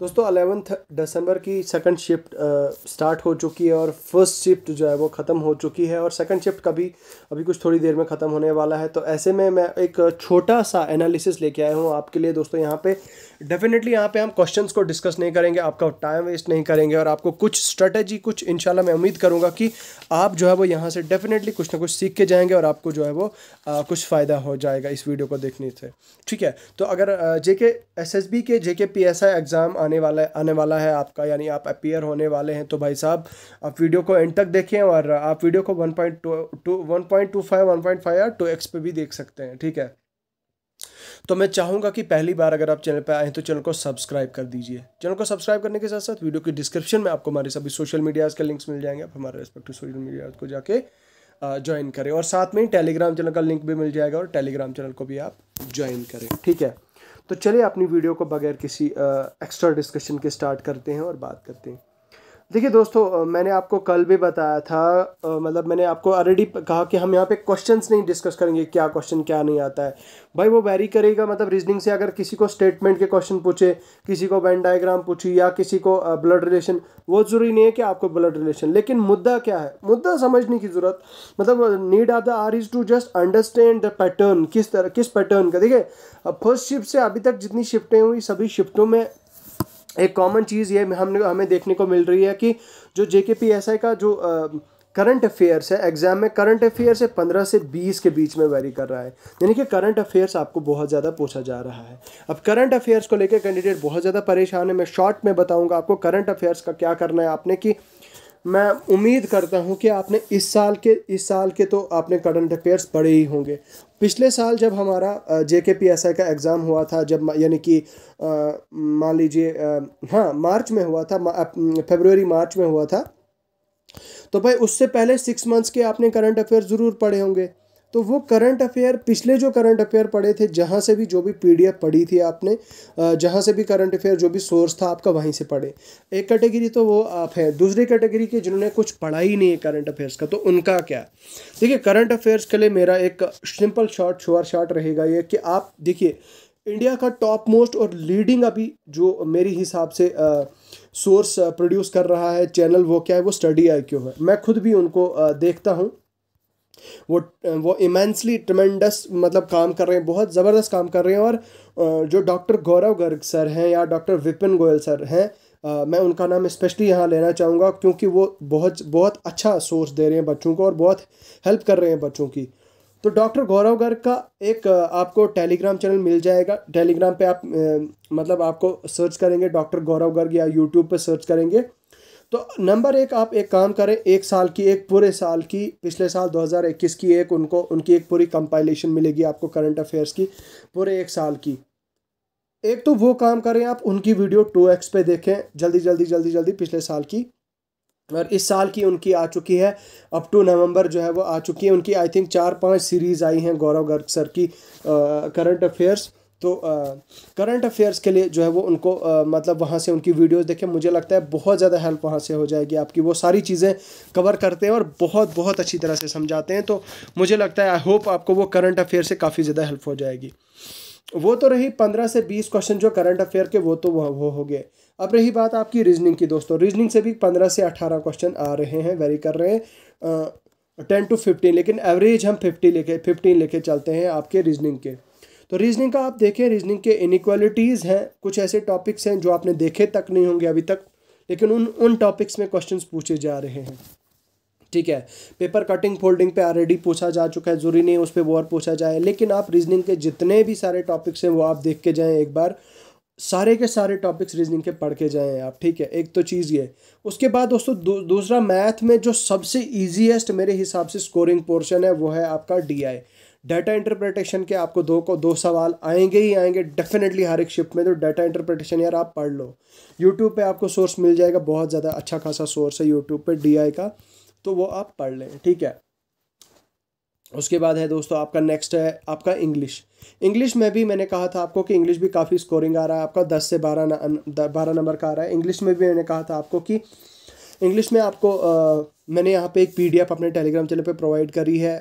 दोस्तों 11 दिसंबर की second shift start हो चुकी है और फर्स्ट शिफ्ट जो है वो ख़त्म हो चुकी है और सेकंड शिफ्ट कभी अभी कुछ थोड़ी देर में ख़त्म होने वाला है। तो ऐसे में मैं एक छोटा सा एनालिसिस लेके आया हूँ आपके लिए दोस्तों। यहाँ पे डेफिनेटली यहाँ पे हम क्वेश्चंस को डिस्कस नहीं करेंगे, आपका टाइम वेस्ट नहीं करेंगे और आपको कुछ स्ट्रेटजी कुछ इंशाल्लाह मैं उम्मीद करूँगा कि आप जो है वो यहाँ से डेफिनेटली कुछ ना कुछ सीख के जाएंगे और आपको जो है वो कुछ फ़ायदा हो जाएगा इस वीडियो को देखने से। ठीक है, तो अगर जेके एसएसबी के जेके पीएसआई एग्ज़ाम आने वाला है आपका, यानी आप अपीयर होने वाले हैं, तो भाई साहब आप वीडियो को एंड तक देखें और आप वीडियो को 1.25 1.5 या 2x पे भी देख सकते हैं। ठीक है, तो मैं चाहूँगा कि पहली बार अगर आप चैनल पे आए तो चैनल को सब्सक्राइब कर दीजिए। चैनल को सब्सक्राइब करने के साथ साथ वीडियो की डिस्क्रिप्शन में आपको हमारे सभी सोशल मीडियाज़ के लिंक्स मिल जाएंगे, आप हमारे रेस्पेक्टिव सोशल मीडिया को जाके ज्वाइन करें और साथ में ही टेलीग्राम चैनल का लिंक भी मिल जाएगा और टेलीग्राम चैनल को भी आप ज्वाइन करें। ठीक है, तो चलिए अपनी वीडियो को बगैर किसी एक्स्ट्रा डिस्कशन के स्टार्ट करते हैं और बात करते हैं। देखिए दोस्तों, मैंने आपको कल भी बताया था, मतलब मैंने आपको ऑलरेडी कहा कि हम यहाँ पे क्वेश्चंस नहीं डिस्कस करेंगे, क्या क्वेश्चन क्या नहीं आता है भाई वो वेरी करेगा। मतलब रीजनिंग से अगर किसी को स्टेटमेंट के क्वेश्चन पूछे, किसी को वेन डायग्राम पूछी या किसी को ब्लड रिलेशन, वो ज़रूरी नहीं है कि आपको ब्लड रिलेशन, लेकिन मुद्दा क्या है, मुद्दा समझने की ज़रूरत, मतलब need of the hour is to just understand the pattern, किस पैटर्न का। देखिए फर्स्ट शिफ्ट से अभी तक जितनी शिफ्टें हुई सभी शिफ्टों में एक कॉमन चीज़ ये हमें देखने को मिल रही है कि जो जेकेपीएसआई का जो करंट अफेयर्स है, एग्जाम में करंट अफेयर्स है 15 से 20 के बीच में वेरी कर रहा है, यानी कि करंट अफेयर्स आपको बहुत ज़्यादा पूछा जा रहा है। अब करंट अफेयर्स को लेकर कैंडिडेट बहुत ज़्यादा परेशान है। मैं शॉर्ट में बताऊंगा आपको करंट अफेयर्स का क्या करना है आपने, कि मैं उम्मीद करता हूं कि आपने इस साल के तो आपने करंट अफेयर्स पढ़े ही होंगे। पिछले साल जब हमारा जेकेपीएसआई का एग्ज़ाम हुआ था, जब यानी कि मान लीजिए हाँ मार्च में हुआ था, फरवरी मार्च में हुआ था, तो भाई उससे पहले 6 मंथ्स के आपने करंट अफेयर ज़रूर पढ़े होंगे। तो वो करंट अफेयर, पिछले जो करंट अफेयर पढ़े थे, जहाँ से भी जो भी पीडीएफ पढ़ी थी आपने, जहाँ से भी करंट अफेयर जो भी सोर्स था आपका वहीं से पढ़े। एक कैटेगरी तो वो आप हैं, दूसरी कैटेगरी के जिन्होंने कुछ पढ़ा ही नहीं है करंट अफेयर्स का, तो उनका क्या। देखिए करंट अफेयर्स के लिए मेरा एक सिंपल शॉर्ट रहेगा ये कि आप देखिए इंडिया का टॉप मोस्ट और लीडिंग अभी जो मेरे हिसाब से सोर्स प्रोड्यूस कर रहा है चैनल, वो क्या है, वो स्टडी IQ है। मैं खुद भी उनको देखता हूँ, वो इमेंसली ट्रेमेंडस मतलब काम कर रहे हैं, बहुत ज़बरदस्त काम कर रहे हैं। और जो डॉक्टर गौरव गर्ग सर हैं या डॉक्टर विपिन गोयल सर हैं, मैं उनका नाम स्पेशली यहाँ लेना चाहूँगा क्योंकि वो बहुत अच्छा सोर्स दे रहे हैं बच्चों को और बहुत हेल्प कर रहे हैं बच्चों की। तो डॉक्टर गौरव गर्ग का एक आपको टेलीग्राम चैनल मिल जाएगा। टेलीग्राम पे आप मतलब आपको सर्च करेंगे डॉक्टर गौरव गर्ग या यूट्यूब पे सर्च करेंगे तो नंबर 1 आप एक काम करें, एक पूरे साल की, पिछले साल 2021 की उनकी एक पूरी कंपाइलेशन मिलेगी आपको करंट अफेयर्स की पूरे एक साल की। एक तो वो काम करें, आप उनकी वीडियो 2x पे देखें जल्दी पिछले साल की, और इस साल की उनकी आ चुकी है अप टू नवंबर जो है वो आ चुकी है उनकी। आई थिंक 4-5 सीरीज़ आई हैं गौरव गर्ग सर की करंट अफेयर्स। तो करंट अफेयर्स के लिए जो है वो उनको मतलब वहाँ से उनकी वीडियोस देखें, मुझे लगता है बहुत ज़्यादा हेल्प वहाँ से हो जाएगी आपकी। वो सारी चीज़ें कवर करते हैं और बहुत अच्छी तरह से समझाते हैं, तो मुझे लगता है आई होप आपको वो करंट अफेयर से काफ़ी ज़्यादा हेल्प हो जाएगी। वो तो रही 15 से 20 क्वेश्चन जो करंट अफेयर के, वो तो वो हो गए। अब रही बात आपकी रीजनिंग की दोस्तों, रीजनिंग से भी 15 से 18 क्वेश्चन आ रहे हैं, वेरी कर रहे हैं 10 to 15, लेकिन एवरेज हम 15 लेके चलते हैं आपके रीजनिंग के। तो रीजनिंग का आप देखें, रीजनिंग के इनइक्वालिटीज़ हैं, कुछ ऐसे टॉपिक्स हैं जो आपने देखे तक नहीं होंगे अभी तक, लेकिन उन टॉपिक्स में क्वेश्चंस पूछे जा रहे हैं। ठीक है, पेपर कटिंग फोल्डिंग पे ऑलरेडी पूछा जा चुका है, ज़रूरी नहीं उस पर वो और पूछा जाए, लेकिन आप रीजनिंग के जितने भी सारे टॉपिक्स हैं वो आप देख के जाएँ एक बार, सारे के सारे टॉपिक्स रीजनिंग के पढ़ के जाएँ आप। ठीक है, एक तो चीज़ ये। उसके बाद दोस्तों दूसरा, मैथ में जो सबसे ईजीएस्ट मेरे हिसाब से स्कोरिंग पोर्शन है वो है आपका DI, डाटा इंटरप्रिटेशन के। आपको दो सवाल आएंगे ही आएंगे डेफिनेटली हर एक शिफ्ट में, तो डाटा इंटरप्रिटेशन यार आप पढ़ लो। यूट्यूब पे आपको सोर्स मिल जाएगा, बहुत ज़्यादा अच्छा खासा सोर्स है यूट्यूब पे DI का, तो वो आप पढ़ लें। ठीक है, उसके बाद है दोस्तों आपका नेक्स्ट है आपका इंग्लिश में भी मैंने कहा था आपको कि इंग्लिश भी काफ़ी स्कोरिंग आ रहा है आपका, 10 से 12 नंबर का आ रहा है। इंग्लिश में भी मैंने कहा था आपको कि इंग्लिश में आपको मैंने यहाँ पे एक पीडीएफ अपने टेलीग्राम चैनल पे प्रोवाइड करी है,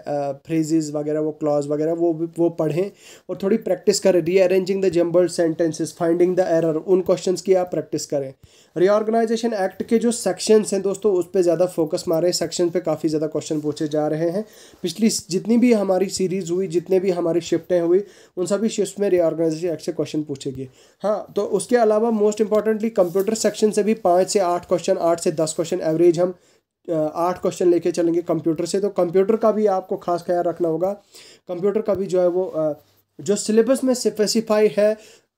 फ्रेजेस वगैरह, वो क्लॉज वगैरह वो पढ़ें और थोड़ी प्रैक्टिस करें। Rearranging the jumbled sentences, finding the error, उन क्वेश्चंस की आप प्रैक्टिस करें। रीऑर्गेनाइजेशन एक्ट के जो सेक्शंस हैं दोस्तों, उस पर ज़्यादा फोकस मारें। सेक्शन पे काफ़ी ज़्यादा क्वेश्चन पूछे जा रहे हैं। पिछली जितनी भी हमारी सीरीज़ हुई, जितने भी हमारी शिफ्टें हुई, उन सभी शिफ्ट में रीऑर्गेनाइजेशन एक्ट से क्वेश्चन पूछेगी। हाँ, तो उसके अलावा मोस्ट इंपॉर्टेंटली कंप्यूटर सेक्शन से भी 5 से 8 क्वेश्चन, 8 से 10 क्वेश्चन एवरेज हम 8 क्वेश्चन लेके चलेंगे कंप्यूटर से। तो कंप्यूटर का भी आपको खास ख्याल रखना होगा। कंप्यूटर का भी जो है वो जो सिलेबस में स्पेसिफाई है,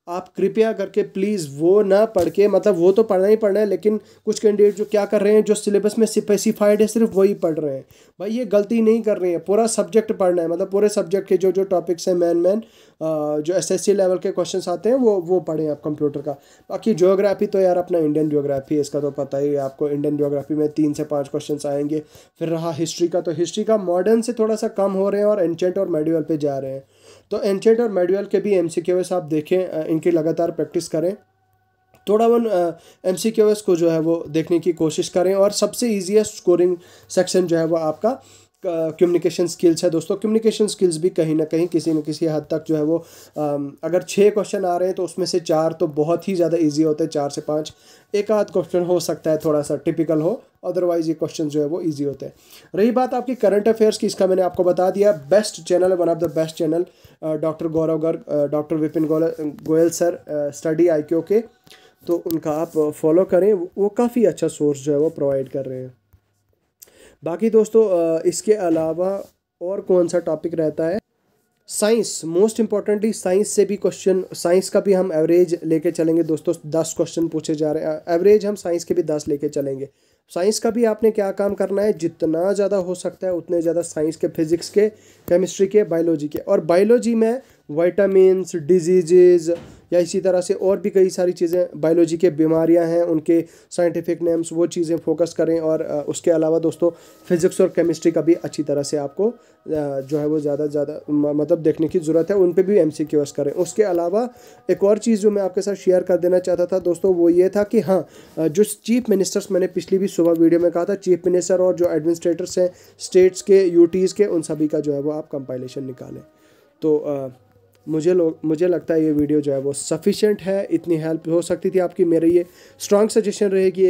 आप कृपया करके प्लीज़ वो ना पढ़ के, मतलब वो तो पढ़ना ही पढ़ना है, लेकिन कुछ कैंडिडेट जो क्या कर रहे हैं, जो सिलेबस में स्पेसिफाइड है सिर्फ वही पढ़ रहे हैं। भाई ये गलती नहीं कर रही है, पूरा सब्जेक्ट पढ़ना है। मतलब पूरे सब्जेक्ट के जो जो टॉपिक्स हैं, मेन जो एसएससी लेवल के क्वेश्चंस आते हैं, वो पढ़ें आप कंप्यूटर का। बाकी ज्योग्राफी तो यार अपना इंडियन ज्योग्राफी है, इसका तो पता ही है आपको। इंडियन ज्योग्राफी में 3 से 5 क्वेश्चन आएंगे। फिर रहा हिस्ट्री का, तो हिस्ट्री का मॉडर्न से थोड़ा सा कम हो रहे हैं और एंशेंट और मेडिवल पे जा रहे हैं। तो एंशेंट और मेडिवल के भी एमसीक्यूएस आप देखें, इनकी लगातार प्रैक्टिस करें। थोड़ा वन एमसीक्यूएस को जो है वो देखने की कोशिश करें। और सबसे ईजीएस्ट स्कोरिंग सेक्शन जो है वो आपका कम्युनिकेशन स्किल्स है दोस्तों। कम्युनिकेशन स्किल्स भी कहीं ना कहीं किसी न किसी हद तक जो है वो अगर 6 क्वेश्चन आ रहे हैं तो उसमें से 4 तो बहुत ही ज़्यादा इजी होते हैं, 4 से 5। एक आध क्वेश्चन हो सकता है थोड़ा सा टिपिकल हो, अदरवाइज ये क्वेश्चन जो है वो इजी होते हैं। रही बात आपकी करंट अफेयर्स की, इसका मैंने आपको बता दिया। Best channel, one of the best channel doctor Gaurav Garg, doctor Vipin Goyal sir, study IQ के, तो उनका आप फॉलो करें। वो काफ़ी अच्छा सोर्स जो है वो प्रोवाइड कर रहे हैं। बाकी दोस्तों इसके अलावा और कौन सा टॉपिक रहता है? साइंस, मोस्ट इंपॉर्टेंटली साइंस से भी क्वेश्चन, साइंस का भी हम एवरेज लेके चलेंगे दोस्तों। 10 क्वेश्चन पूछे जा रहे हैं, एवरेज हम साइंस के भी 10 लेके चलेंगे। साइंस का भी आपने क्या काम करना है, जितना ज़्यादा हो सकता है उतने ज़्यादा साइंस के, फिजिक्स के, केमिस्ट्री के, बायोलॉजी के। और बायोलॉजी में विटामिन्स, डिजीजेज या इसी तरह से और भी कई सारी चीज़ें, बायोलॉजी के बीमारियां हैं, उनके साइंटिफिक नेम्स, वो चीज़ें फोकस करें। और उसके अलावा दोस्तों फिज़िक्स और केमिस्ट्री का भी अच्छी तरह से आपको जो है वो ज़्यादा मतलब देखने की ज़रूरत है। उन पे भी MCQs करें। उसके अलावा एक और चीज़ जो मैं आपके साथ शेयर कर देना चाहता था दोस्तों, वो ये था कि हाँ, जो चीफ मिनिस्टर्स, मैंने पिछली भी सुबह वीडियो में कहा था, चीफ मिनिस्टर और जो एडमिनिस्ट्रेटर्स हैं स्टेट्स के, UTs के, उन सभी का जो है वो आप कंपाइलेशन निकालें। तो मुझे लगता है ये वीडियो जो है वो सफिशिएंट है। इतनी हेल्प हो सकती थी आपकी। मेरे ये स्ट्रॉन्ग सजेशन रहेगी,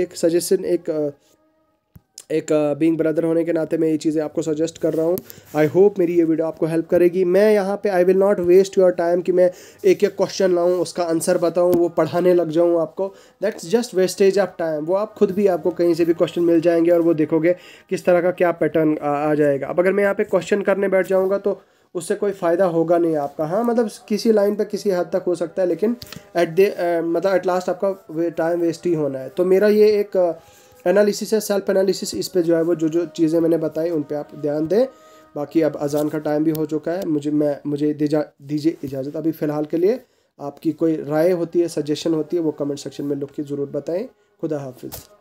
एक बीइंग ब्रदर होने के नाते मैं ये चीज़ें आपको सजेस्ट कर रहा हूँ। आई होप मेरी ये वीडियो आपको हेल्प करेगी। मैं यहाँ पे I will not waste your time कि मैं एक एक क्वेश्चन लाऊँ, उसका आंसर बताऊँ, वो पढ़ाने लग जाऊँ आपको। That's just wastage of time. वो आप खुद भी, आपको कहीं से भी क्वेश्चन मिल जाएंगे और वो देखोगे किस तरह का क्या पैटर्न आ जाएगा। अब अगर मैं यहाँ पे क्वेश्चन करने बैठ जाऊँगा तो उससे कोई फ़ायदा होगा नहीं आपका। हाँ, मतलब किसी लाइन पे किसी हद तक हो सकता है, लेकिन मतलब एट लास्ट आपका टाइम वेस्ट ही होना है। तो मेरा ये एक एनालिसिस है, सेल्फ एनालिसिस। इस पे जो है वो जो चीज़ें मैंने बताई उन पे आप ध्यान दें। बाकी अब अजान का टाइम भी हो चुका है, मुझे दीजिए इजाज़त अभी फ़िलहाल के लिए। आपकी कोई राय होती है, सजेशन होती है, वो कमेंट सेक्शन में लिख के ज़रूर बताएं। खुदा हाफिज़।